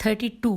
32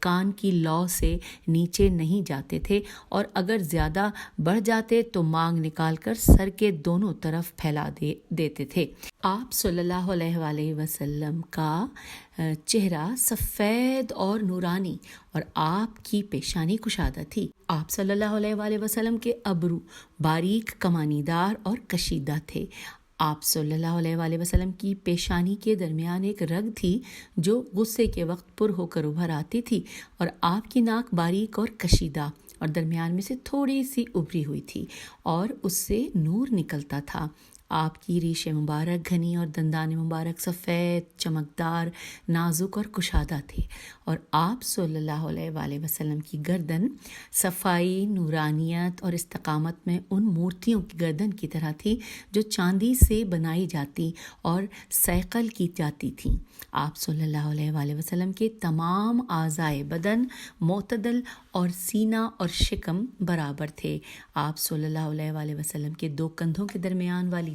کان کی لو سے نیچے نہیں جاتے تھے اور اگر زیادہ بڑھ جاتے تو مانگ نکال کر سر کے دونوں طرف پھیلا دیتے تھے۔ آپ صلی اللہ علیہ وآلہ وسلم کا چہرہ سفید اور نورانی اور آپ کی پیشانی کشادہ تھی۔ آپ صلی اللہ علیہ وآلہ وسلم کے ابرو باریک کمانی دار اور کشیدہ تھے۔ آپ صلی اللہ علیہ وآلہ وسلم کی پیشانی کے درمیان ایک رگ تھی جو غصے کے وقت پر ہو کر ابھر آتی تھی اور آپ کی ناک باریک اور کشیدہ اور درمیان میں سے تھوڑی سی ابھری ہوئی تھی اور اس سے نور نکلتا تھا۔ آپ کی ریش مبارک گھنی اور دندان مبارک سفید، چمکدار، نازک اور کشادہ تھے اور آپ صلی اللہ علیہ وآلہ وسلم کی گردن صفائی، نورانیت اور استقامت میں ان مورتیوں کی گردن کی طرح تھی جو چاندی سے بنائی جاتی اور صیقل کی جاتی تھیں۔ آپ صلی اللہ علیہ وآلہ وسلم کے تمام اعضائے بدن معتدل اور سینہ اور شکم برابر تھے۔ آپ صلی اللہ علیہ وآلہ وسلم کے دو کندھوں کے درمیان والی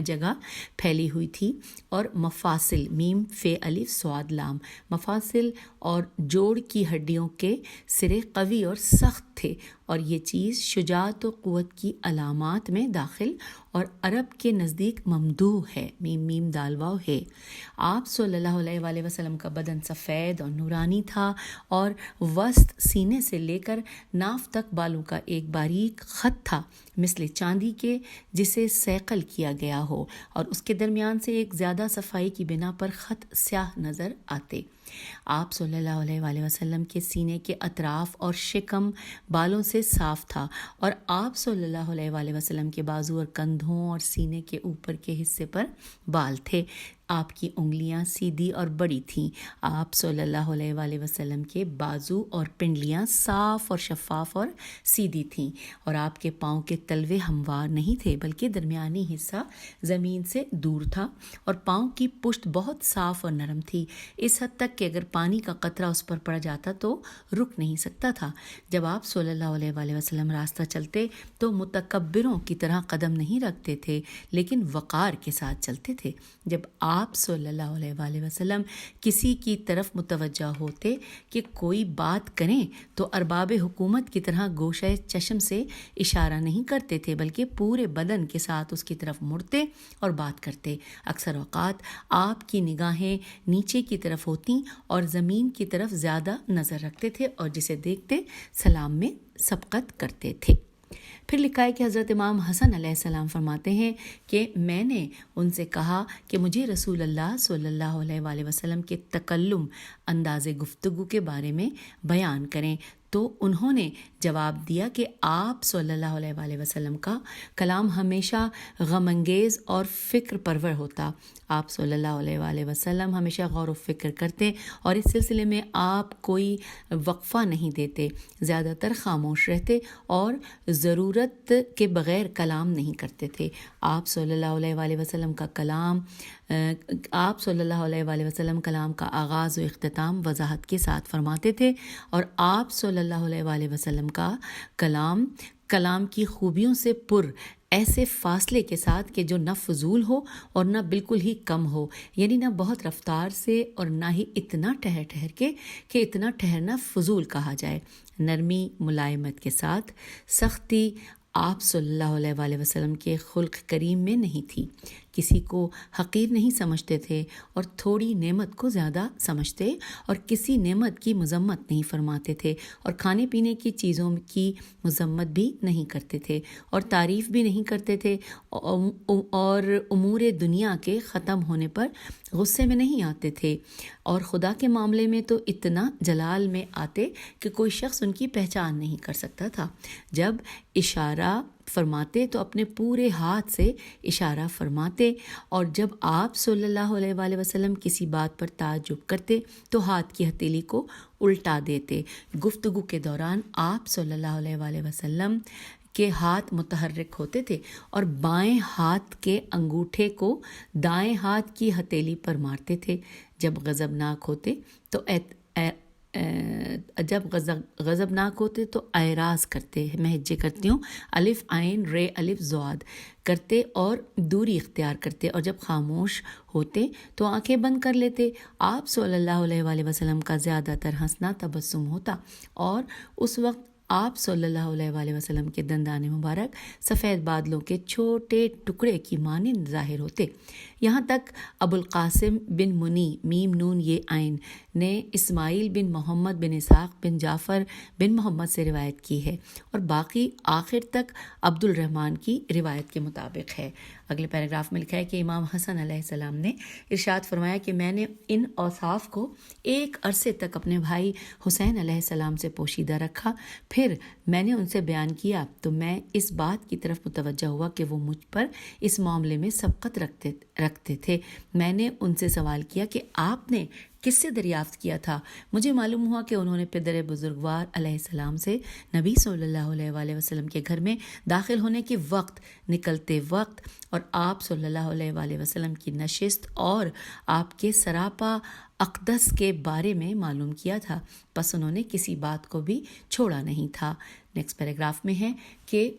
جگہ پھیلی ہوئی تھی اور مفاصل میم فے الف صاد لام مفاصل اور جوڑ کی ہڈیوں کے سرے قوی اور سخت تھے اور یہ چیز شجاعت و قوت کی علامات میں داخل اور عرب کے نزدیک ممدوح ہے، میم میم دال واو ہے۔ آپ صلی اللہ علیہ وآلہ وسلم کا بدن سفید اور نورانی تھا اور وسط سینے سے لے کر ناف تک بالوں کا ایک باریک خط تھا مثل چاندی کے جسے صیقل کیا گیا ہو اور اس کے درمیان سے ایک زیادہ صفائی کی بنا پر خط سیاہ نظر آتے۔ آپ صلی اللہ علیہ وآلہ وسلم کے سینے کے اطراف اور شکم بالوں سے صاف تھا اور آپ صلی اللہ علیہ وآلہ وسلم کے بازو اور کندھوں اور سینے کے اوپر کے حصے پر بال تھے۔ آپ کی انگلیاں سیدھی اور بڑی تھیں۔ آپ صلی اللہ علیہ وآلہ وسلم کے بازو اور پنڈلیاں صاف اور شفاف اور سیدھی تھیں اور آپ کے پاؤں کے تلوے ہموار نہیں تھے بلکہ درمیانی حصہ زمین سے دور تھا اور پاؤں کی پشت بہت صاف اور نرم تھی، اس حد تک کہ اگر پانی کا قطرہ اس پر پڑ جاتا تو رک نہیں سکتا تھا۔ جب آپ صلی اللہ علیہ وآلہ وسلم راستہ چلتے تو متکبروں کی طرح قدم نہیں رکھتے تھے لیکن وقار کے ساتھ چلتے تھے۔ جب آپ صلی اللہ علیہ وآلہ وسلم کسی کی طرف متوجہ ہوتے کہ کوئی بات کریں تو ارباب حکومت کی طرح گوشہ چشم سے اشارہ نہیں کرتے تھے بلکہ پورے بدن کے ساتھ اس کی طرف مڑتے اور بات کرتے۔ اکثر اوقات آپ کی نگاہیں نیچے کی طرف ہوتیں اور زمین کی طرف زیادہ نظر رکھتے تھے اور جسے دیکھتے سلام میں سبقت کرتے تھے۔ پھر لکھا ہے کہ حضرت امام حسن علیہ السلام فرماتے ہیں کہ میں نے ان سے کہا کہ مجھے رسول اللہ صلی اللہ علیہ وآلہ وسلم کے تکلم انداز گفتگو کے بارے میں بیان کریں تو انہوں نے جواب دیا کہ آپ صلی اللہ علیہ وآلہ وسلم کا کلام ہمیشہ غم انگیز اور فکر پرور ہوتا۔ آپ صلی اللہ علیہ وآلہ وسلم ہمیشہ غور و فکر کرتے اور اس سلسلے میں آپ کوئی وقفہ نہیں دیتے، زیادہ تر خاموش رہتے اور ضرورت کے بغیر کلام نہیں کرتے تھے۔ آپ صلی اللہ علیہ وآلہ وسلم کا کلام کا آغاز و اختتام وضاحت کے ساتھ فرماتے تھے اور آپ صلی اللہ علیہ وآلہ وسلم کا کلام کی خوبیوں سے پر ایسے فاصلے کے ساتھ کہ جو نہ فضول ہو اور نہ بالکل ہی کم ہو، یعنی نہ بہت رفتار سے اور نہ ہی اتنا ٹھہر کے کہ اتنا ٹھہرنا فضول کہا جائے۔ نرمی ملائمت کے ساتھ سختی آپ صلی اللہ علیہ وآلہ وسلم کے خلق کریم میں نہیں تھی۔ کسی کو حقیر نہیں سمجھتے تھے اور تھوڑی نعمت کو زیادہ سمجھتے اور کسی نعمت کی مذمت نہیں فرماتے تھے اور کھانے پینے کی چیزوں کی مذمت بھی نہیں کرتے تھے اور تعریف بھی نہیں کرتے تھے اور امور دنیا کے ختم ہونے پر غصے میں نہیں آتے تھے اور خدا کے معاملے میں تو اتنا جلال میں آتے کہ کوئی شخص ان کی پہچان نہیں کر سکتا تھا۔ جب اشارہ فرماتے تو اپنے پورے ہاتھ سے اشارہ فرماتے اور جب آپ صلی اللہ علیہ وآلہ وسلم کسی بات پر تعجب کرتے تو ہاتھ کی ہتھیلی کو الٹا دیتے۔ گفتگو کے دوران آپ صلی اللہ علیہ وآلہ وسلم کے ہاتھ متحرک ہوتے تھے اور بائیں ہاتھ کے انگوٹھے کو دائیں ہاتھ کی ہتھیلی پر مارتے تھے۔ جب غضبناک ہوتے تو جب غضبناک ہوتے تو اعراض کرتے، میں ہجے کرتی ہوں، الف عین رے الف زواد کرتے اور دوری اختیار کرتے، اور جب خاموش ہوتے تو آنکھیں بند کر لیتے۔ آپ صلی اللہ علیہ وآلہ وسلم کا زیادہ تر ہنسنا تبسم ہوتا، اور اس وقت آپ صلی اللہ علیہ وآلہ وسلم کے دندان مبارک سفید بادلوں کے چھوٹے ٹکڑے کی مانند ظاہر ہوتے۔ یہاں تک ابو القاسم بن منی میم نون یہ عین نے اسماعیل بن محمد بن اسحاق بن جعفر بن محمد سے روایت کی ہے، اور باقی آخر تک عبد الرحمن کی روایت کے مطابق ہے۔ اگلے پیراگراف میں لکھا ہے کہ امام حسن علیہ السلام نے ارشاد فرمایا کہ میں نے ان اوصاف کو ایک عرصے تک اپنے بھائی حسین علیہ السلام سے پوشیدہ رکھا، پھر میں نے ان سے بیان کیا تو میں اس بات کی طرف متوجہ ہوا کہ وہ مجھ پر اس معاملے میں سبقت رکھتے تھے۔ میں نے ان سے سوال کیا کہ آپ نے کس سے دریافت کیا تھا؟ مجھے معلوم ہوا کہ انہوں نے پدر بزرگوار علیہ السلام سے نبی صلی اللہ علیہ وآلہ وسلم کے گھر میں داخل ہونے کے وقت، نکلتے وقت، اور آپ صلی اللہ علیہ وآلہ وسلم کی نشست اور آپ کے سراپا اقدس کے بارے میں معلوم کیا تھا، پس انہوں نے کسی بات کو بھی چھوڑا نہیں تھا۔ نیکسٹ پیراگراف میں ہے کہ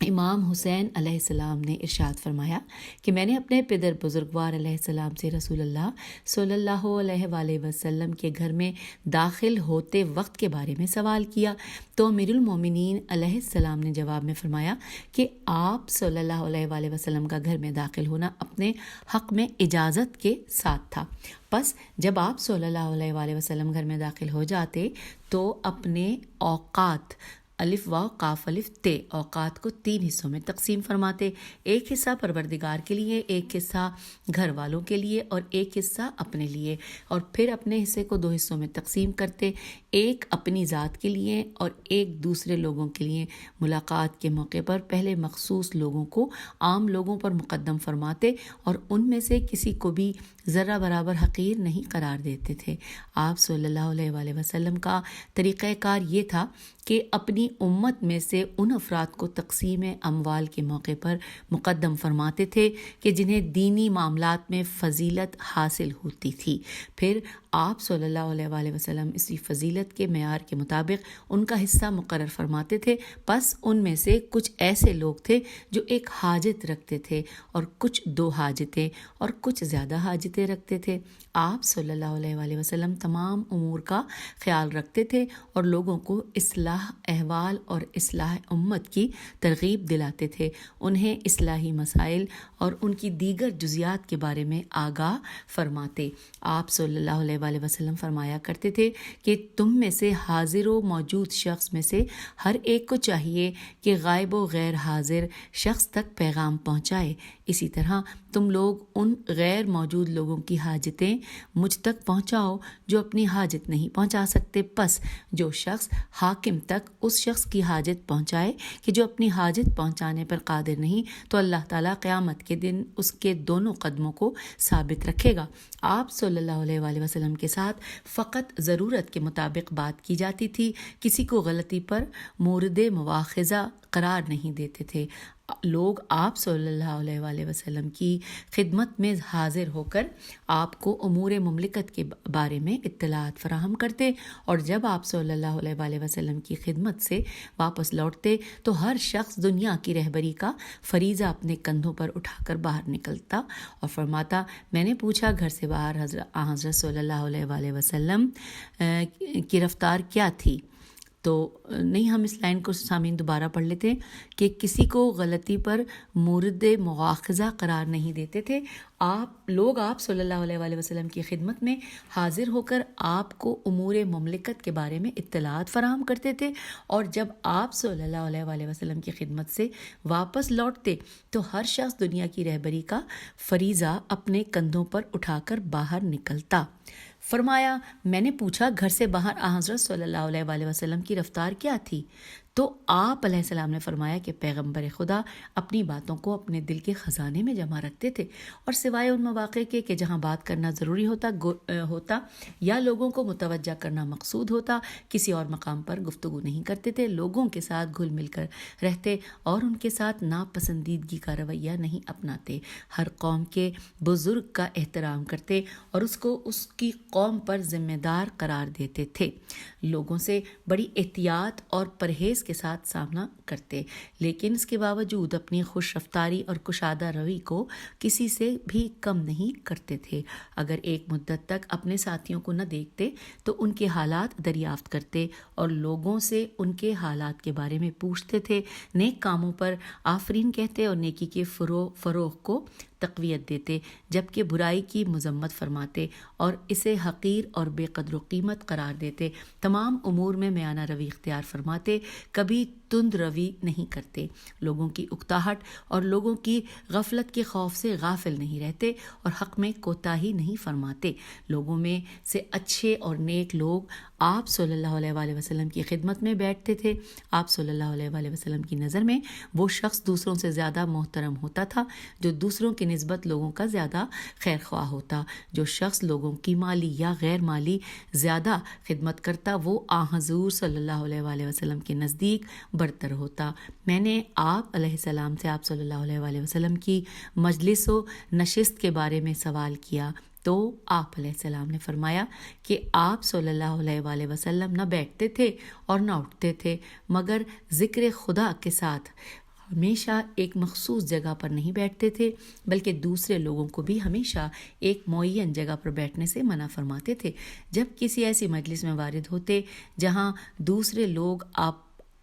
امام حسین علیہ السلام نے ارشاد فرمایا کہ میں نے اپنے پدر بزرگوار علیہ السلام سے رسول اللہ صلی اللہ علیہ وآلہ وسلم کے گھر میں داخل ہوتے وقت کے بارے میں سوال کیا، تو امیر المومنین علیہ السلام نے جواب میں فرمایا کہ آپ صلی اللہ علیہ وآلہ وسلم کا گھر میں داخل ہونا اپنے حق میں اجازت کے ساتھ تھا، پس جب آپ صلی اللہ علیہ وآلہ وسلم گھر میں داخل ہو جاتے تو اپنے اوقات الف واو قاف الف تے اوقات کو 3 حصوں میں تقسیم فرماتے، ایک حصہ پروردگار کے لیے، ایک حصہ گھر والوں کے لیے اور ایک حصہ اپنے لیے، اور پھر اپنے حصے کو 2 حصوں میں تقسیم کرتے، ایک اپنی ذات کے لیے اور ایک دوسرے لوگوں کے لیے۔ ملاقات کے موقع پر پہلے مخصوص لوگوں کو عام لوگوں پر مقدم فرماتے اور ان میں سے کسی کو بھی ذرہ برابر حقیر نہیں قرار دیتے تھے۔ آپ صلی اللہ علیہ وآلہ وسلم کا طریقہ کار یہ تھا کہ اپنی امت میں سے ان افراد کو تقسیم اموال کے موقع پر مقدم فرماتے تھے کہ جنہیں دینی معاملات میں فضیلت حاصل ہوتی تھی، پھر آپ صلی اللہ علیہ وآلہ وسلم اسی فضیلت کے معیار کے مطابق ان کا حصہ مقرر فرماتے تھے۔ پس ان میں سے کچھ ایسے لوگ تھے جو ایک حاجت رکھتے تھے اور کچھ 2 حاجتیں اور کچھ زیادہ حاجتیں رکھتے تھے۔ آپ صلی اللہ علیہ وآلہ وسلم تمام امور کا خیال رکھتے تھے اور لوگوں کو اصلاح احوال اور اصلاح امت کی ترغیب دلاتے تھے، انہیں اصلاحی مسائل اور ان کی دیگر جزیات کے بارے میں آگاہ فرماتے۔ آپ صلی اللہ علیہ وآلہ وسلم فرمایا کرتے تھے کہ تم میں سے حاضر و موجود شخص میں سے ہر ایک کو چاہیے کہ غائب و غیر حاضر شخص تک پیغام پہنچائے، اسی طرح تم لوگ ان غیر موجود لوگوں کی حاجتیں مجھ تک پہنچاؤ جو اپنی حاجت نہیں پہنچا سکتے، پس جو شخص حاکم تک اس شخص کی حاجت پہنچائے کہ جو اپنی حاجت پہنچانے پر قادر نہیں، تو اللہ تعالیٰ قیامت کے دن اس کے دونوں قدموں کو ثابت رکھے گا۔ آپ صلی اللہ علیہ وآلہ وسلم کے ساتھ فقط ضرورت کے مطابق بات کی جاتی تھی، کسی کو غلطی پر مورد مواخذہ قرار نہیں دیتے تھے۔ لوگ آپ صلی اللہ علیہ وآلہ وسلم کی خدمت میں حاضر ہو کر آپ کو امور مملکت کے بارے میں اطلاعات فراہم کرتے، اور جب آپ صلی اللہ علیہ وآلہ وسلم کی خدمت سے واپس لوٹتے تو ہر شخص دنیا کی رہبری کا فریضہ اپنے کندھوں پر اٹھا کر باہر نکلتا اور فرماتا، میں نے پوچھا گھر سے باہر حضرت صلی اللہ علیہ وآلہ وسلم کی رفتار کیا تھی؟ تو نہیں، ہم اس لائن کو سامعین دوبارہ پڑھ لیتے ہیں کہ کسی کو غلطی پر مورد مواخذہ قرار نہیں دیتے تھے۔ لوگ آپ صلی اللہ علیہ وآلہ وسلم کی خدمت میں حاضر ہو کر آپ کو امور مملکت کے بارے میں اطلاعات فراہم کرتے تھے، اور جب آپ صلی اللہ علیہ وآلہ وسلم کی خدمت سے واپس لوٹتے تو ہر شخص دنیا کی رہبری کا فریضہ اپنے کندھوں پر اٹھا کر باہر نکلتا۔ فرمایا، میں نے پوچھا گھر سے باہر حضرت صلی اللہ علیہ وآلہ وسلم کی رفتار کیا تھی؟ تو آپ علیہ السلام نے فرمایا کہ پیغمبر خدا اپنی باتوں کو اپنے دل کے خزانے میں جمع رکھتے تھے اور سوائے ان مواقع کے کہ جہاں بات کرنا ضروری ہوتا یا لوگوں کو متوجہ کرنا مقصود ہوتا، کسی اور مقام پر گفتگو نہیں کرتے تھے، لوگوں کے ساتھ گھل مل کر رہتے اور ان کے ساتھ ناپسندیدگی کا رویہ نہیں اپناتے، ہر قوم کے بزرگ کا احترام کرتے اور اس کو اس کی قوم پر ذمہ دار قرار دیتے تھے، لوگوں سے بڑی احتیاط اور پرہیز کے ساتھ سامنا کرتے، لیکن اس کے باوجود اپنی خوش رفتاری اور کشادہ روی کو کسی سے بھی کم نہیں کرتے تھے۔ اگر ایک مدت تک اپنے ساتھیوں کو نہ دیکھتے تو ان کے حالات دریافت کرتے اور لوگوں سے ان کے حالات کے بارے میں پوچھتے تھے، نیک کاموں پر آفرین کہتے اور نیکی کے فروغ کو تقویت دیتے، جبکہ برائی کی مذمت فرماتے اور اسے حقیر اور بے قدر و قیمت قرار دیتے، تمام امور میں میانہ روی اختیار فرماتے، کبھی تند روی نہیں کرتے، لوگوں کی اکتاہٹ اور لوگوں کی غفلت کے خوف سے غافل نہیں رہتے اور حق میں کوتاہی نہیں فرماتے۔ لوگوں میں سے اچھے اور نیک لوگ آپ صلی اللہ علیہ وآلہ وسلم کی خدمت میں بیٹھتے تھے۔ آپ صلی اللہ علیہ وآلہ وسلم کی نظر میں وہ شخص دوسروں سے زیادہ محترم ہوتا تھا جو دوسروں کی نسبت لوگوں کا زیادہ خیر خواہ ہوتا، جو شخص لوگوں کی مالی یا غیر مالی زیادہ خدمت کرتا وہ حضور صلی اللہ علیہ وآلہ وسلم کے نزدیک برتر ہوتا۔ میں نے آپ علیہ السلام سے آپ صلی اللہ علیہ وآلہ وسلم کی مجلس و نشست کے بارے میں سوال کیا تو آپ علیہ السلام نے فرمایا کہ آپ صلی اللہ علیہ وآلہ وسلم نہ بیٹھتے تھے اور نہ اٹھتے تھے مگر ذکر خدا کے ساتھ، ہمیشہ ایک مخصوص جگہ پر نہیں بیٹھتے تھے بلکہ دوسرے لوگوں کو بھی ہمیشہ ایک معین جگہ پر بیٹھنے سے منع فرماتے تھے۔ جب کسی ایسی مجلس میں وارد ہوتے جہاں دوسرے لوگ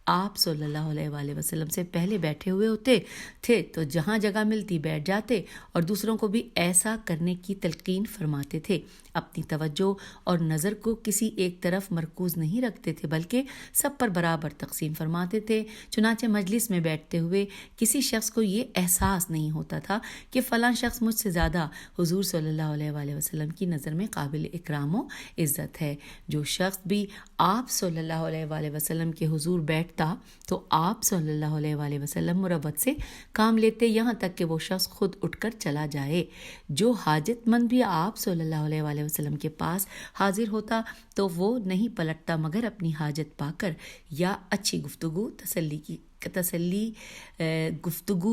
آپ صلی اللہ علیہ وآلہ وسلم سے پہلے بیٹھے ہوئے ہوتے تھے تو جہاں جگہ ملتی بیٹھ جاتے اور دوسروں کو بھی ایسا کرنے کی تلقین فرماتے تھے۔ اپنی توجہ اور نظر کو کسی ایک طرف مرکوز نہیں رکھتے تھے بلکہ سب پر برابر تقسیم فرماتے تھے۔ چنانچہ مجلس میں بیٹھتے ہوئے کسی شخص کو یہ احساس نہیں ہوتا تھا کہ فلاں شخص مجھ سے زیادہ حضور صلی اللہ علیہ وآلہ وسلم کی نظر میں قابل اکرام و عزت ہے۔ جو شخص بھی آپ صلی اللہ علیہ وآلہ وسلم کے حضور بیٹھتا تو آپ صلی اللہ علیہ وآلہ وسلم مروت سے کام لیتے یہاں تک کہ وہ شخص خود اٹھ کر چلا جائے۔ جو حاجت مند بھی آپ صلی اللہ علیہ وآلہ وسلم کے پاس حاضر ہوتا تو وہ نہیں پلٹتا مگر اپنی حاجت پا کر یا اچھی گفتگو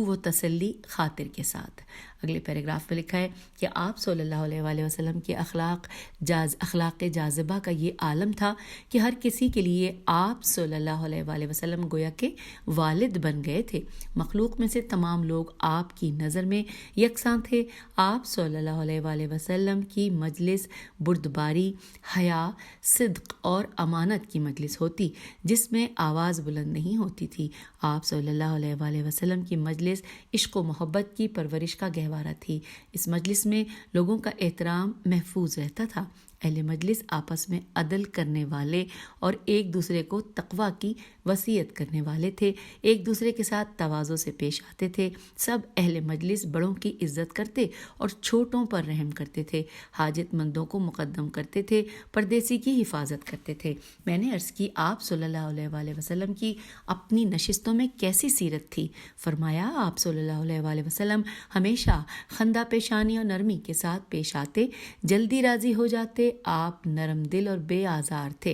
و تسلی خاطر کے ساتھ۔ اگلے پیراگراف میں لکھا ہے کہ آپ صلی اللہ علیہ وآلہ وسلم کے اخلاق جاذبہ کا یہ عالم تھا کہ ہر کسی کے لیے آپ صلی اللہ علیہ وآلہ وسلم گویا کہ والد بن گئے تھے۔ مخلوق میں سے تمام لوگ آپ کی نظر میں یکساں تھے۔ آپ صلی اللہ علیہ وآلہ وسلم کی مجلس بردباری، حیا، صدق اور امانت کی مجلس ہوتی جس میں آواز بلند نہیں ہوتی تھی۔ آپ صلی اللہ علیہ وآلہ وسلم کی مجلس عشق و محبت کی پرورش کا گہوارہ تھی۔ اس مجلس میں لوگوں کا احترام محفوظ رہتا تھا۔ اہل مجلس آپس میں عدل کرنے والے اور ایک دوسرے کو تقویٰ کی وصیت کرنے والے تھے، ایک دوسرے کے ساتھ تواضع سے پیش آتے تھے۔ سب اہل مجلس بڑوں کی عزت کرتے اور چھوٹوں پر رحم کرتے تھے، حاجت مندوں کو مقدم کرتے تھے، پردیسی کی حفاظت کرتے تھے۔ میں نے عرض کی آپ صلی اللہ علیہ وآلہ وسلم کی اپنی نشستوں میں کیسی سیرت تھی؟ فرمایا آپ صلی اللہ علیہ وآلہ وسلم ہمیشہ خندہ پیشانی اور نرمی کے ساتھ پیش آتے، جلدی راضی ہو جاتے۔ آپ نرم دل اور بے آزار تھے،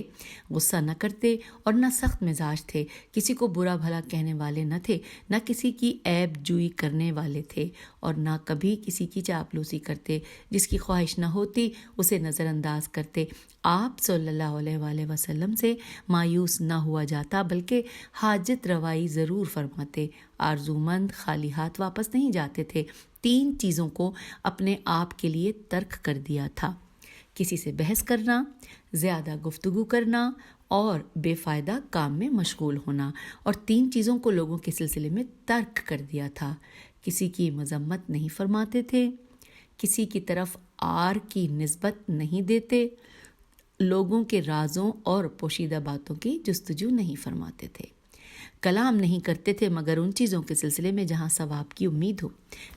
غصہ نہ کرتے اور نہ سخت مزاج تھے، کسی کو برا بھلا کہنے والے نہ تھے، نہ کسی کی عیب جوئی کرنے والے تھے اور نہ کبھی کسی کی چاپلوسی کرتے، جس کی خواہش نہ ہوتی اسے نظر انداز کرتے۔ آپ صلی اللہ علیہ وآلہ وسلم سے مایوس نہ ہوا جاتا بلکہ حاجت روائی ضرور فرماتے، آرزومند خالی ہاتھ واپس نہیں جاتے تھے۔ 3 چیزوں کو اپنے آپ کے لیے ترک کر دیا تھا: کسی سے بحث کرنا، زیادہ گفتگو کرنا اور بے فائدہ کام میں مشغول ہونا، اور 3 چیزوں کو لوگوں کے سلسلے میں ترک کر دیا تھا: کسی کی مذمت نہیں فرماتے تھے، کسی کی طرف آر کی نسبت نہیں دیتے، لوگوں کے رازوں اور پوشیدہ باتوں کی جستجو نہیں فرماتے تھے۔ کلام نہیں کرتے تھے مگر ان چیزوں کے سلسلے میں جہاں ثواب کی امید ہو۔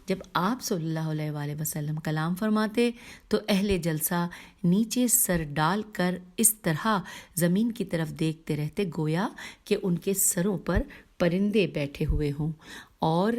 جب آپ صلی اللہ علیہ وآلہ وسلم کلام فرماتے تو اہل جلسہ نیچے سر ڈال کر اس طرح زمین کی طرف دیکھتے رہتے گویا کہ ان کے سروں پر پرندے بیٹھے ہوئے ہوں، اور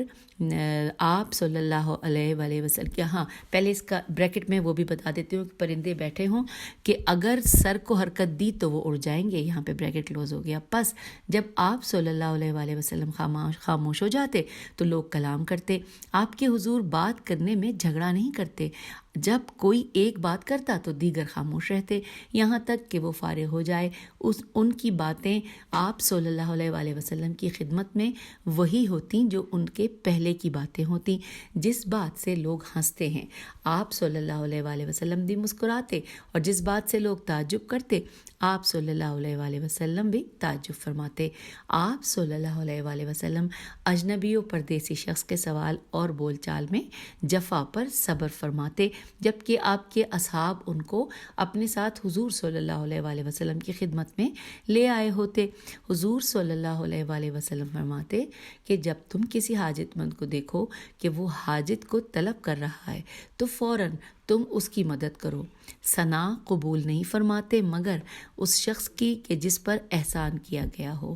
آپ صلی اللہ علیہ وآلہ وسلم کیا، ہاں پہلے اس کا بریکٹ میں وہ بھی بتا دیتی ہوں کہ پرندے بیٹھے ہوں کہ اگر سر کو حرکت دی تو وہ اڑ جائیں گے، یہاں پہ بریکٹ کلوز ہو گیا۔ پس جب آپ صلی اللہ علیہ وآلہ وسلم خاموش ہو جاتے تو لوگ کلام کرتے۔ آپ کے حضور بات کرنے میں جھگڑا نہیں کرتے، جب کوئی ایک بات کرتا تو دیگر خاموش رہتے یہاں تک کہ وہ فارغ ہو جائے۔ ان کی باتیں آپ صلی اللہ علیہ وآلہ وسلم کی خدمت میں وہی ہوتی جو ان کے پہلے کی باتیں ہوتی، جس بات سے لوگ ہنستے ہیں آپ صلی اللہ علیہ وآلہ وسلم بھی مسکراتے، اور جس بات سے لوگ تعجب کرتے آپ صلی اللہ علیہ وآلہ وسلم بھی تعجب فرماتے۔ آپ صلی اللہ علیہ وآلہ وسلم اجنبی و پردیسی شخص کے سوال اور بول چال میں جفا پر صبر فرماتے، جبکہ آپ کے اصحاب ان کو اپنے ساتھ حضور صلی اللہ علیہ وآلہ وسلم کی خدمت میں لے آئے ہوتے۔ حضور صلی اللہ علیہ وآلہ وسلم فرماتے کہ جب تم کسی حاجت مند کو دیکھو کہ وہ حاجت کو طلب کر رہا ہے تو فوراً تم اس کی مدد کرو۔ ثنا قبول نہیں فرماتے مگر اس شخص کی کہ جس پر احسان کیا گیا ہو۔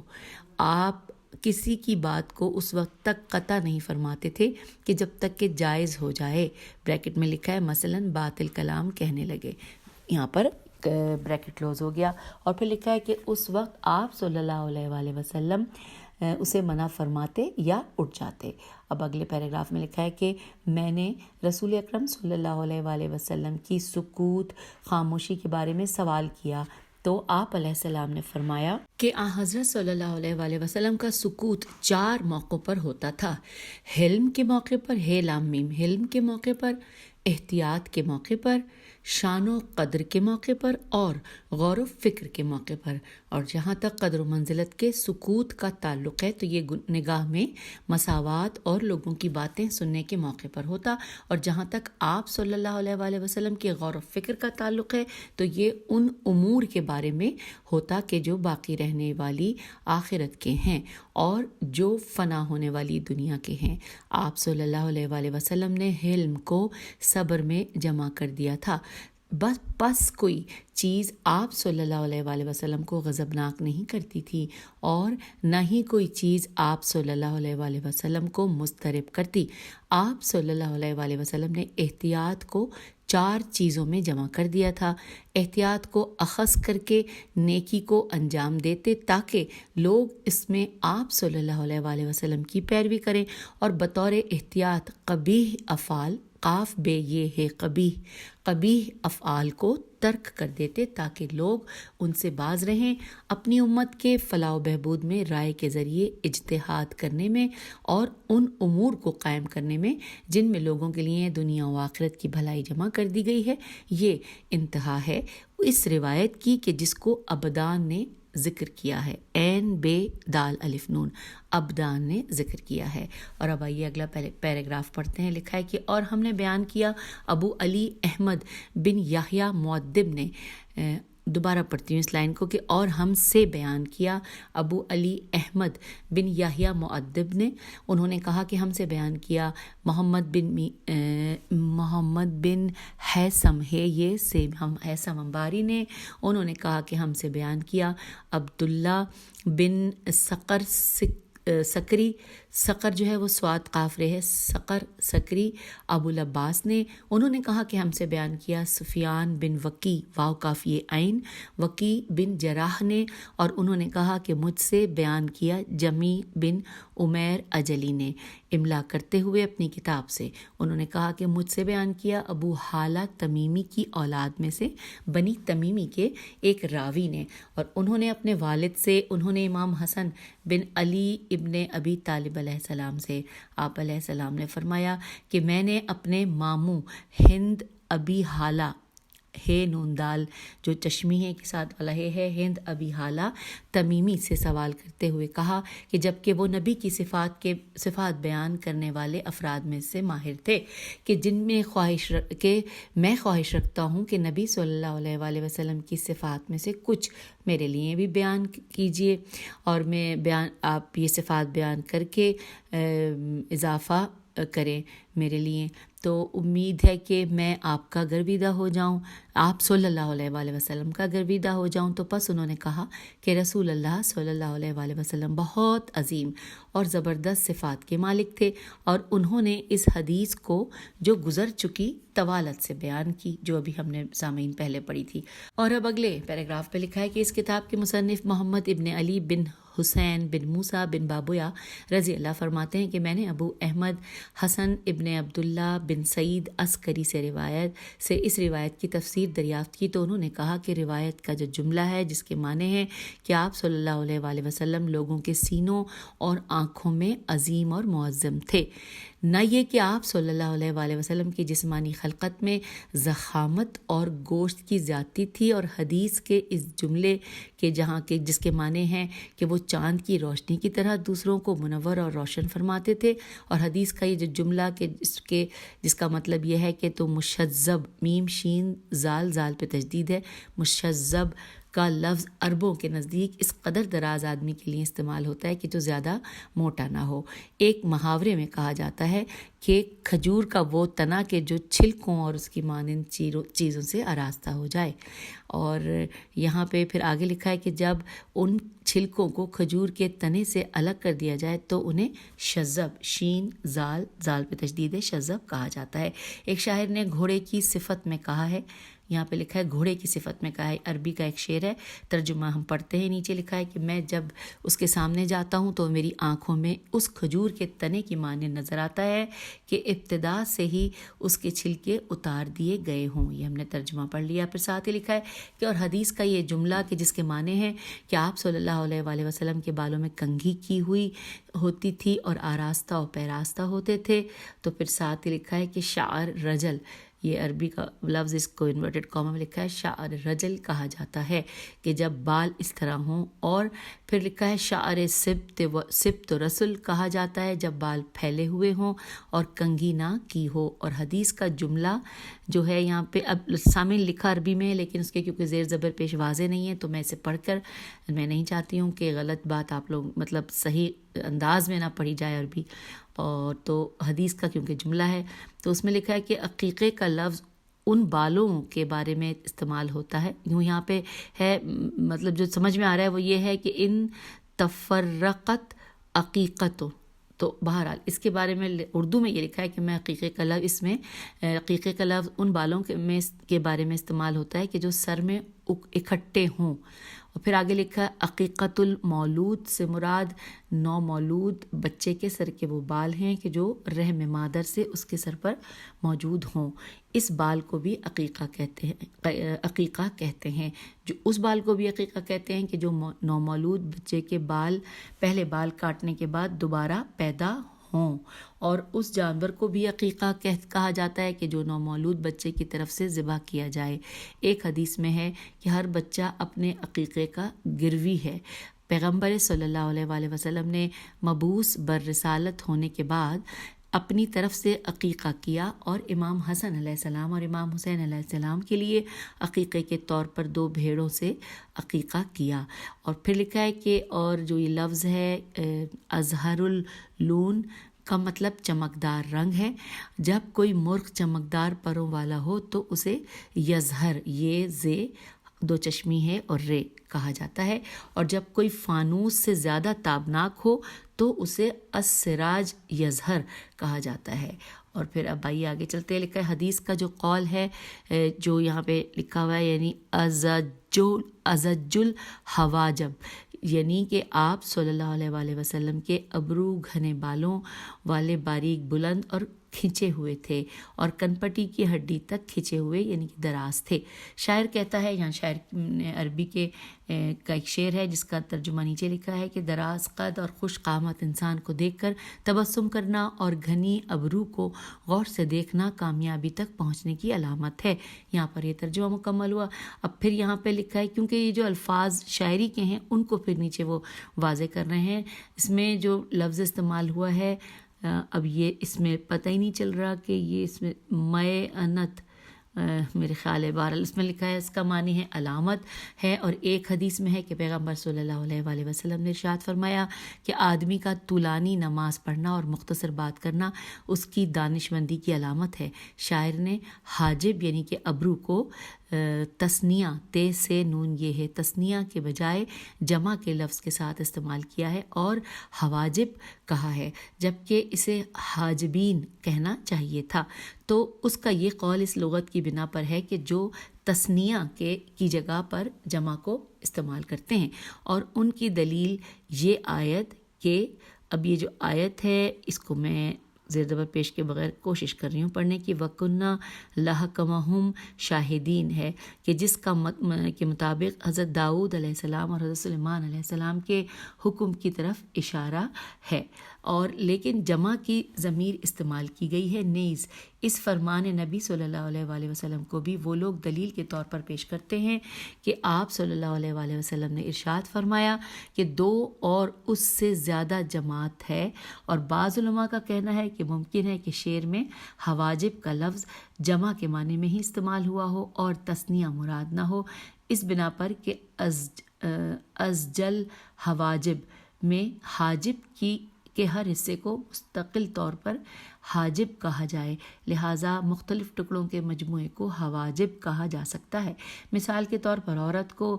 آپ کسی کی بات کو اس وقت تک قطع نہیں فرماتے تھے کہ جب تک کہ جائز ہو جائے۔ بریکٹ میں لکھا ہے مثلاً باطل کلام کہنے لگے، یہاں پر بریکٹ کلوز ہو گیا، اور پھر لکھا ہے کہ اس وقت آپ صلی اللہ علیہ وآلہ وسلم اسے منع فرماتے یا اٹھ جاتے۔ اب اگلے پیراگراف میں لکھا ہے کہ میں نے رسول اکرم صلی اللہ علیہ وآلہ وسلم کی سکوت، خاموشی کے بارے میں سوال کیا تو آپ علیہ السلام نے فرمایا کہ حضرت صلی اللہ علیہ وآلہ وسلم کا سکوت 4 موقعوں پر ہوتا تھا: حلم کے موقع پر، ہے لام میم حلم کے موقع پر، احتیاط کے موقع پر، شان و قدر کے موقع پر، اور غور و فکر کے موقع پر۔ اور جہاں تک قدر و منزلت کے سکوت کا تعلق ہے تو یہ نگاہ میں مساوات اور لوگوں کی باتیں سننے کے موقع پر ہوتا، اور جہاں تک آپ صلی اللہ علیہ وآلہ وسلم کے غور و فکر کا تعلق ہے تو یہ ان امور کے بارے میں ہوتا کہ جو باقی رہنے والی آخرت کے ہیں اور جو فنا ہونے والی دنیا کے ہیں۔ آپ صلی اللہ علیہ وآلہ وسلم نے حلم کو صبر میں جمع کر دیا تھا، بس کوئی چیز آپ صلی اللہ علیہ وآلہ وسلم کو غضبناک نہیں کرتی تھی اور نہ ہی کوئی چیز آپ صلی اللہ علیہ وآلہ وسلم کو مضطرب کرتی۔ آپ صلی اللہ علیہ وآلہ وسلم نے احتیاط کو 4 چیزوں میں جمع کر دیا تھا۔ احتیاط کو اخذ کر کے نیکی کو انجام دیتے تاکہ لوگ اس میں آپ صلی اللہ علیہ وآلہ وسلم کی پیروی کریں، اور بطور احتیاط قبیح افعال، قاف بے یہ ہے قبیح افعال کو ترک کر دیتے تاکہ لوگ ان سے باز رہیں، اپنی امت کے فلاح و بہبود میں رائے کے ذریعے اجتہاد کرنے میں اور ان امور کو قائم کرنے میں جن میں لوگوں کے لیے دنیا و آخرت کی بھلائی جمع کر دی گئی ہے۔ یہ انتہا ہے اس روایت کی کہ جس کو ابدان نے ذکر کیا ہے، عین بے دال الف نون، ابدان نے ذکر کیا ہے۔ اور اب آئیے اگلا پیراگراف پڑھتے ہیں۔ لکھا ہے کہ اور ہم نے بیان کیا ابو علی احمد بن یحییٰ مؤدب نے، دوبارہ پڑھتی ہوں اس لائن کو، کہ اور ہم سے بیان کیا ابو علی احمد بن یحییٰ مؤدب نے، انہوں نے کہا کہ ہم سے بیان کیا محمد بن حیثم ہے یہ سے ہم حیثم انباری نے، انہوں نے کہا کہ ہم سے بیان کیا عبداللہ بن سکری، سقر جو ہے وہ سواد قاف رہے، سکری ابو العباس نے، انہوں نے کہا کہ ہم سے بیان کیا سفیان بن وکی، واو کاف یہ عین، وکی بن جراح نے، اور انہوں نے کہا کہ مجھ سے بیان کیا جمی بن عمیر اجلی نے، املا کرتے ہوئے اپنی کتاب سے۔ انہوں نے کہا کہ مجھ سے بیان کیا ابو حالہ تمیمی کی اولاد میں سے بنی تمیمی کے ایک راوی نے، اور انہوں نے اپنے والد سے، انہوں نے امام حسن بن علی ابن ابی طالب علیہ السلام سے، آپ علیہ السلام نے فرمایا کہ میں نے اپنے ماموں ہند ابی حالہ ہے نون دال جو چشمی ہے کے ساتھ والا ہے ہند ابی حالہ تمیمی سے سوال کرتے ہوئے کہا کہ جب کہ وہ نبی کی صفات بیان کرنے والے افراد میں سے ماہر تھے کہ جن میں میں خواہش رکھتا ہوں کہ نبی صلی اللہ علیہ وآلہ وسلم کی صفات میں سے کچھ میرے لیے بھی بیان کیجیے اور آپ یہ صفات بیان کر کے اضافہ کریں میرے لیے، تو امید ہے کہ میں آپ کا گرویدہ ہو جاؤں، آپ صلی اللہ علیہ وآلہ وسلم کا گرویدہ ہو جاؤں۔ تو پس انہوں نے کہا کہ رسول اللہ صلی اللہ علیہ وآلہ وسلم بہت عظیم اور زبردست صفات کے مالک تھے، اور انہوں نے اس حدیث کو جو گزر چکی طوالت سے بیان کی، جو ابھی ہم نے سامعین پہلے پڑھی تھی۔ اور اب اگلے پیراگراف پہ لکھا ہے کہ اس کتاب کے مصنف محمد ابن علی بن حسین بن موسیٰ بن بابویا رضی اللہ فرماتے ہیں کہ میں نے ابو احمد حسن ابن عبداللہ بن سعید عسکری سے اس روایت کی تفسیر دریافت کی، تو انہوں نے کہا کہ روایت کا جو جملہ ہے جس کے معنی ہے کہ آپ صلی اللہ علیہ وآلہ وسلم لوگوں کے سینوں اور آنکھوں میں عظیم اور معظم تھے، نہ یہ کہ آپ صلی اللہ علیہ وآلہ وسلم کی جسمانی خلقت میں ضخامت اور گوشت کی زیادتی تھی، اور حدیث کے اس جملے کے جس کے معنی ہیں کہ وہ چاند کی روشنی کی طرح دوسروں کو منور اور روشن فرماتے تھے، اور حدیث کا یہ جو جملہ جس کا مطلب یہ ہے کہ تو مشذب، میم شین زال پہ تشدید ہے، مشذب کا لفظ عربوں کے نزدیک اس قدر دراز آدمی کے لیے استعمال ہوتا ہے کہ جو زیادہ موٹا نہ ہو۔ ایک محاورے میں کہا جاتا ہے کہ کھجور کا وہ تنا کہ جو چھلکوں اور اس کی مانند چیزوں سے آراستہ ہو جائے، اور یہاں پہ پھر آگے لکھا ہے کہ جب ان چھلکوں کو کھجور کے تنے سے الگ کر دیا جائے تو انہیں شذب، شین زال پہ تشدید ہے، شذب کہا جاتا ہے۔ ایک شاعر نے گھوڑے کی صفت میں کہا ہے، یہاں پہ لکھا ہے گھوڑے کی صفت میں کہا ہے، عربی کا ایک شعر ہے، ترجمہ ہم پڑھتے ہیں۔ نیچے لکھا ہے کہ میں جب اس کے سامنے جاتا ہوں تو میری آنکھوں میں اس کھجور کے تنے کی مانند نظر آتا ہے کہ ابتدا سے ہی اس کے چھلکے اتار دیے گئے ہوں۔ یہ ہم نے ترجمہ پڑھ لیا۔ پھر ساتھ ہی لکھا ہے کہ اور حدیث کا یہ جملہ کہ جس کے معنی ہے کہ آپ صلی اللہ علیہ وآلہ وسلم کے بالوں میں کنگھی کی ہوئی ہوتی تھی اور آراستہ اور پیراستہ ہوتے تھے، تو پھر ساتھ ہی لکھا ہے کہ شعر رجل، یہ عربی کا لفظ اس کو انورٹڈ کاما میں لکھا ہے، شعر رجل کہا جاتا ہے کہ جب بال اس طرح ہوں، اور پھر لکھا ہے شعر سبت رسل کہا جاتا ہے جب بال پھیلے ہوئے ہوں اور کنگھی نہ کی ہو۔ اور حدیث کا جملہ جو ہے یہاں پہ اب سامنے لکھا عربی میں ہے، لیکن اس کے کیونکہ زیر زبر پیش واضح نہیں ہے تو میں اسے پڑھ کر میں نہیں چاہتی ہوں کہ غلط بات آپ لوگ مطلب صحیح انداز میں نہ پڑھی جائے عربی، اور تو حدیث کا کیونکہ جملہ ہے تو اس میں لکھا ہے کہ عقیقے کا لفظ ان بالوں کے بارے میں استعمال ہوتا ہے، یوں یہاں پہ ہے مطلب جو سمجھ میں آ رہا ہے وہ یہ ہے کہ ان تفرقت عقیقتوں، تو بہرحال اس کے بارے میں اردو میں یہ لکھا ہے کہ میں عقیقے کا لفظ اس میں عقیقے کا لفظ ان بالوں کے بارے میں استعمال ہوتا ہے کہ جو سر میں اکٹھے ہوں۔ اور پھر آگے لکھا ہے عقیقت المولود سے مراد نو مولود بچے کے سر کے وہ بال ہیں کہ جو رحم مادر سے اس کے سر پر موجود ہوں، اس بال کو بھی عقیقہ کہتے ہیں، جو اس بال کو بھی عقیقہ کہتے ہیں کہ جو نو مولود بچے کے پہلے بال کاٹنے کے بعد دوبارہ پیدا ہوں، اور اس جانور کو بھی عقیقہ کہا جاتا ہے کہ جو نومولود بچے کی طرف سے ذبح کیا جائے۔ ایک حدیث میں ہے کہ ہر بچہ اپنے عقیقے کا گروی ہے۔ پیغمبر صلی اللہ علیہ وآلہ وسلم نے مبعوث بررسالت ہونے کے بعد اپنی طرف سے عقیقہ کیا، اور امام حسن علیہ السلام اور امام حسین علیہ السلام کے لیے عقیقے کے طور پر 2 بھیڑوں سے عقیقہ کیا۔ اور پھر لکھا ہے کہ اور جو یہ لفظ ہے اظہر اللون کا مطلب چمکدار رنگ ہے، جب کوئی مرغ چمکدار پروں والا ہو تو اسے یظہر، یہ زے 2 چشمی ہے اور رے کہا جاتا ہے، اور جب کوئی فانوس سے زیادہ تابناک ہو تو اسے السراج یظہر کہا جاتا ہے۔ اور پھر اب آئیے آگے چلتے، لکھا ہے حدیث کا جو قول ہے جو یہاں پہ لکھا ہوا ہے یعنی ازج الحواجب، یعنی کہ آپ صلی اللہ علیہ وآلہ وسلم کے ابرو گھنے بالوں والے باریک بلند اور کھنچے ہوئے تھے اور کنپٹی کی ہڈی تک کھنچے ہوئے یعنی کہ دراز تھے۔ شاعر کہتا ہے، یہاں شاعر نے عربی کا ایک شعر ہے جس کا ترجمہ نیچے لکھا ہے کہ دراز قد اور خوش قامت انسان کو دیکھ کر تبسم کرنا اور گھنی ابرو کو غور سے دیکھنا کامیابی تک پہنچنے کی علامت ہے۔ یہاں پر یہ ترجمہ مکمل ہوا۔ اب پھر یہاں پہ لکھا ہے، کیونکہ یہ جو الفاظ شاعری کے ہیں ان کو پھر نیچے وہ واضح کر رہے ہیں۔ اس میں جو لفظ استعمال ہوا ہے، اب یہ اس میں پتہ ہی نہیں چل رہا کہ یہ اس میں میعنت میرے خیال ہے، بہرحال اس میں لکھا ہے اس کا معنی ہے علامت ہے۔ اور ایک حدیث میں ہے کہ پیغمبر صلی اللہ علیہ وآلہ وسلم نے ارشاد فرمایا کہ آدمی کا طولانی نماز پڑھنا اور مختصر بات کرنا اس کی دانشمندی کی علامت ہے۔ شاعر نے حاجب یعنی کہ ابرو کو تثنیہ تے سے نون یہ ہے تثنیہ کے بجائے جمع کے لفظ کے ساتھ استعمال کیا ہے اور حواجب کہا ہے، جبکہ اسے حاجبین کہنا چاہیے تھا۔ تو اس کا یہ قول اس لغت کی بنا پر ہے کہ جو تثنیہ کی جگہ پر جمع کو استعمال کرتے ہیں، اور ان کی دلیل یہ آیت کہ اب یہ جو آیت ہے اس کو میں زیر زبر پیش کے بغیر کوشش کر رہی ہوں پڑھنے کی، وَكُنَّا لَحَكَمَهُمْ شاہدین ہے کہ جس کا کے مطابق حضرت داؤد علیہ السلام اور حضرت سلیمان علیہ السلام کے حکم کی طرف اشارہ ہے۔ اور لیکن جمع کی ضمیر استعمال کی گئی ہے نیز اس فرمان نبی صلی اللہ علیہ وآلہ وسلم کو بھی وہ لوگ دلیل کے طور پر پیش کرتے ہیں کہ آپ صلی اللہ علیہ وآلہ وسلم نے ارشاد فرمایا کہ 2 اور اس سے زیادہ جماعت ہے، اور بعض علماء کا کہنا ہے کہ ممکن ہے کہ شعر میں حواجب کا لفظ جمع کے معنی میں ہی استعمال ہوا ہو اور تثنیہ مراد نہ ہو، اس بنا پر کہ ازجل حواجب میں حاجب کے ہر حصے کو مستقل طور پر حاجب کہا جائے، لہٰذا مختلف ٹکڑوں کے مجموعے کو حواجب کہا جا سکتا ہے۔ مثال کے طور پر عورت کو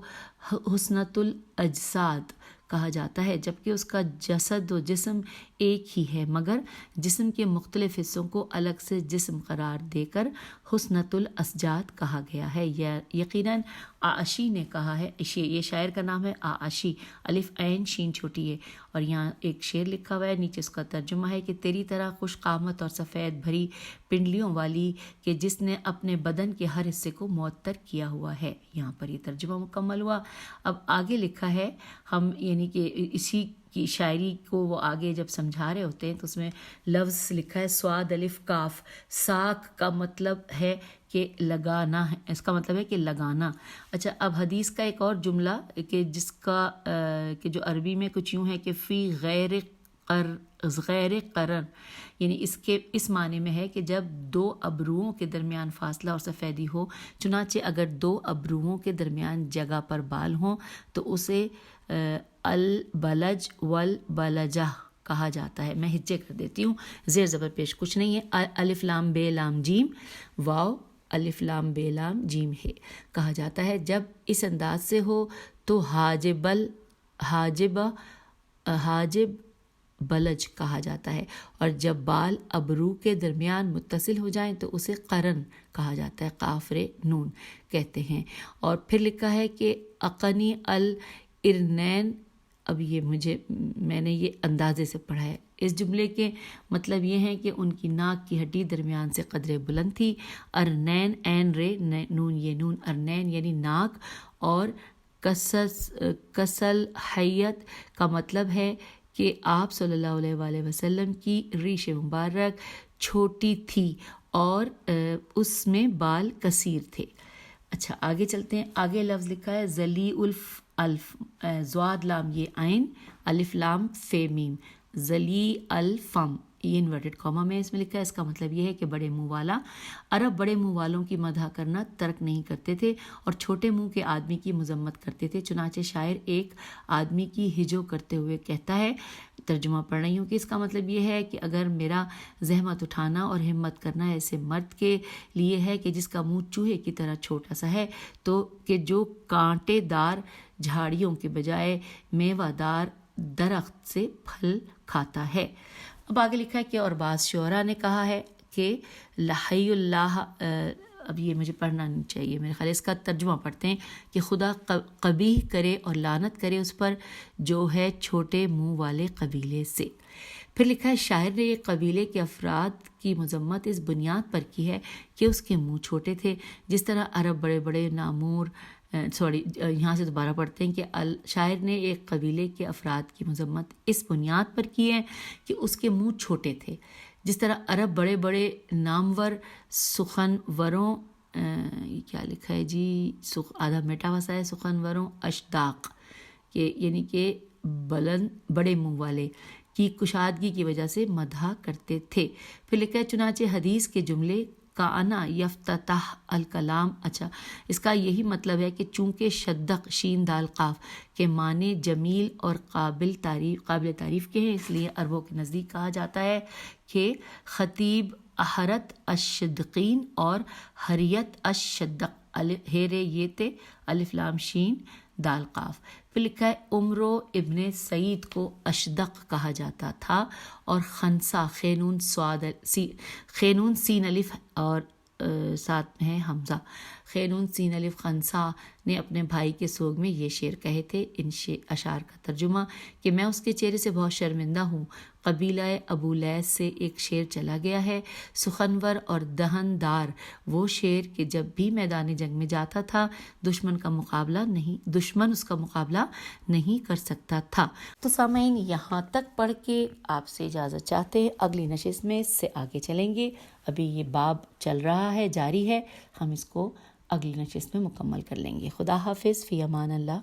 حسنۃ الاجساد کہا جاتا ہے، جبکہ اس کا جسد و جسم ایک ہی ہے، مگر جسم کے مختلف حصوں کو الگ سے جسم قرار دے کر حسنۃ الاسجاد کہا گیا ہے۔ یقیناً آعشی نے کہا ہے، یہ شاعر کا نام ہے آعشی، الف عین شین چھوٹی ہے، اور یہاں ایک شعر لکھا ہوا ہے، نیچے اس کا ترجمہ ہے کہ تیری طرح خوش قامت اور سفید بھری پنڈلیوں والی کہ جس نے اپنے بدن کے ہر حصے کو معطر کیا ہوا ہے۔ یہاں پر یہ ترجمہ مکمل ہوا۔ اب آگے لکھا ہے، ہم یعنی کہ اسی کی شاعری کو وہ آگے جب سمجھا رہے ہوتے ہیں تو اس میں لفظ لکھا ہے صاد الف کاف، ساک کا مطلب ہے کہ لگانا ہے، اس کا مطلب ہے کہ لگانا۔ اچھا، اب حدیث کا ایک اور جملہ کہ جس کا کہ جو عربی میں کچھ یوں ہے کہ فی غیر قرن، یعنی اس معنی میں ہے کہ جب 2 ابروؤں کے درمیان فاصلہ اور سفیدی ہو، چنانچہ اگر 2 ابروؤں کے درمیان جگہ پر بال ہوں تو اسے البلج والبلجہ کہا جاتا ہے۔ میں ہجے کر دیتی ہوں، زیر زبر پیش کچھ نہیں ہے، الف لام بے لام جیم واو الف لام بے لام جیم ہے کہا جاتا ہے۔ جب اس انداز سے ہو تو حاجب بلج کہا جاتا ہے، اور جب بال ابرو کے درمیان متصل ہو جائیں تو اسے قرن کہا جاتا ہے، قافر نون کہتے ہیں۔ اور پھر لکھا ہے کہ اقنی الارنین، اب یہ میں نے یہ اندازے سے پڑھا ہے، اس جملے کے مطلب یہ ہیں کہ ان کی ناک کی ہڈی درمیان سے قدرے بلند تھی۔ ارنین عین رے نون یہ نون، ارنین یعنی ناک، اور کسل حیت کا مطلب ہے کہ آپ صلی اللہ علیہ وآلہ وسلم کی ریش مبارک چھوٹی تھی اور اس میں بال کثیر تھے۔ اچھا آگے چلتے ہیں، آگے لفظ لکھا ہے ذلی الف زواد لام یہ عین الف لام فے میم ذلی الفم، یہ انورٹڈ کاما میں اس میں لکھا ہے، اس کا مطلب یہ ہے کہ بڑے منہ والا۔ عرب بڑے منہ والوں کی مدح کرنا ترک نہیں کرتے تھے اور چھوٹے منہ کے آدمی کی مذمت کرتے تھے، چنانچہ شاعر ایک آدمی کی ہجو کرتے ہوئے کہتا ہے، ترجمہ پڑھ رہی ہوں، کہ اس کا مطلب یہ ہے کہ اگر میرا زحمت اٹھانا اور ہمت کرنا ایسے مرد کے لیے ہے کہ جس کا منہ چوہے کی طرح چھوٹا سا ہے، تو کہ جو کانٹے دار جھاڑیوں کے بجائے میوہ دار درخت سے پھل کھاتا ہے۔ اب آگے لکھا ہے کہ اور بعض شعراء نے کہا ہے کہ لحی اللہ، اب یہ مجھے پڑھنا نہیں چاہیے میرے خیال، اس کا ترجمہ پڑھتے ہیں کہ خدا قبیح کرے اور لعنت کرے اس پر جو ہے چھوٹے منہ والے قبیلے سے۔ پھر لکھا ہے شاعر نے ایک قبیلے کے افراد کی مذمت اس بنیاد پر کی ہے کہ اس کے منہ چھوٹے تھے، جس طرح عرب بڑے بڑے نامور یہاں سے دوبارہ پڑھتے ہیں کہ شاعر نے ایک قبیلے کے افراد کی مذمت اس بنیاد پر کی ہے کہ اس کے منہ چھوٹے تھے، جس طرح عرب بڑے بڑے نامور سخنوروں یہ کیا لکھا ہے جی، آدھا مٹا وسا ہے، سخنوروں اشداق یعنی کہ بلند بڑے منہ والے کی کشادگی کی وجہ سے مدح کرتے تھے۔ پھر لکھا ہے چنانچہ حدیث کے جملے کانا یفتتح الکلام، اچھا اس کا یہی مطلب ہے کہ چونکہ شدق شین دال قاف کے معنی جمیل اور قابل تعریف کے ہیں، اس لیے عربوں کے نزدیک کہا جاتا ہے کہ خطیب احرت الشدقین اور حریت الشدق، ہیرے یہ تے الف لام شین دال قاف۔ پھر لکھا ہے عمرو ابن سعید کو اشدق کہا جاتا تھا، اور خنسا خینون سین الف اور ساتھ میں ہے حمزہ، خینون سین الف خنسا نے اپنے بھائی کے سوگ میں یہ شعر کہے تھے۔ ان اشعار کا ترجمہ کہ میں اس کے چہرے سے بہت شرمندہ ہوں، قبیلہ ابو لیث سے ایک شعر چلا گیا ہے، سخنور اور دہندار وہ شعر کہ جب بھی میدان جنگ میں جاتا تھا دشمن اس کا مقابلہ نہیں کر سکتا تھا۔ تو سامعین یہاں تک پڑھ کے آپ سے اجازت چاہتے ہیں، اگلی نشست میں اس سے آگے چلیں گے۔ ابھی یہ باب چل رہا ہے، جاری ہے، ہم اس کو اگلی نشست میں مکمل کر لیں گے۔ خدا حافظ، فی امان اللہ۔